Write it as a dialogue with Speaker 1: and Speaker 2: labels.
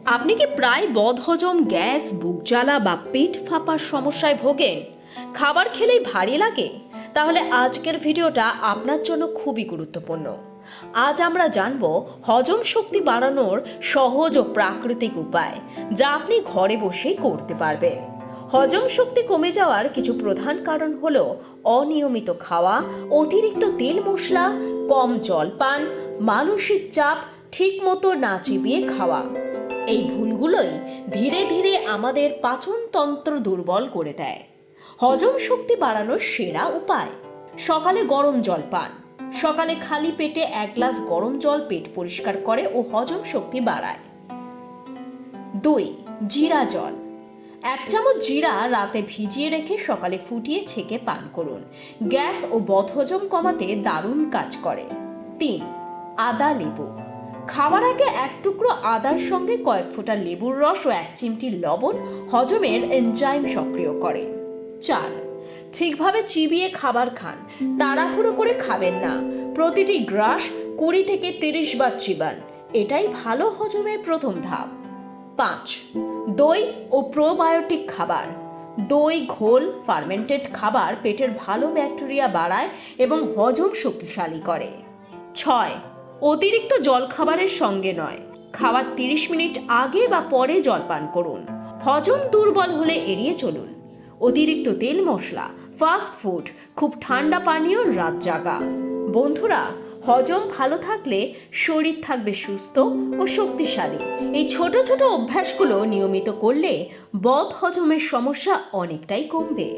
Speaker 1: আপনি কি প্রায় বদহজম, গ্যাস, বুক জ্বালা বা পেট ফাঁপার সমস্যায় ভোগেন? খাবার খেলেই ভারী লাগে? তাহলে আজকের ভিডিওটা আপনার জন্য খুবই গুরুত্বপূর্ণ। আজ আমরা জানব হজম শক্তি বাড়ানোর সহজ ও প্রাকৃতিক উপায়, যা আপনি ঘরে বসেই করতে পারবেন। হজম শক্তি কমে যাওয়ার কিছু প্রধান কারণ হলো অনিয়মিত খাওয়া, অতিরিক্ত তেল মশলা, কম জল পান, মানসিক চাপ, ঠিকমতো না চিবিয়ে খাওয়া। এই ভুলগুলোই ধীরে ধীরে আমাদের পাচনতন্ত্র দুর্বল করে দেয়। হজম শক্তি বাড়ানোর সেরা উপায়: সকালে গরম জল পান। সকালে খালি পেটে 1 গ্লাস গরম জল পেট পরিষ্কার করে ও হজম শক্তি বাড়ায়। 2. জিরা জল। 1 চামচ জিরা রাতে ভিজিয়ে রেখে সকালে ফুটিয়ে ছেঁকে পান করুন। গ্যাস ও বদহজম কমাতে দারুণ কাজ করে। 3. আদা লেবু। খাওয়ার আগে 1 টুকরো আদার সঙ্গে কয়েক ফোঁটা লেবুর রস ও 1 চিমটি লবণ হজমের এনজাইম সক্রিয় করে। 4. ঠিকভাবে চিবিয়ে খাবার খান। তাড়াহুড়ো করে খাবেন না। প্রতিটি গ্রাস 20 থেকে 30 বার চিবান। এটাই ভালো হজমের প্রথম ধাপ। 5. দই ও প্রোবায়োটিক খাবার। দই, ঘোল, ফার্মেন্টেড খাবার পেটের ভালো ব্যাকটেরিয়া বাড়ায় এবং হজম শক্তিশালী করে। 6. অতিরিক্ত জল খাবারের সঙ্গে নয়। খাওয়ার 30 মিনিট আগে বা পরে জল পান করুন। হজম দুর্বল হলে এড়িয়ে চলুন। অতিরিক্ত তেল মশলা, ফাস্ট ফুড, খুব ঠান্ডা পানীয়, রাত জাগা। বন্ধুরা, হজম ভালো থাকলে শরীর থাকবে সুস্থ ও শক্তিশালী। এই ছোট ছোট অভ্যাসগুলো নিয়মিত করলে বদহজমের সমস্যা অনেকটাই কমবে।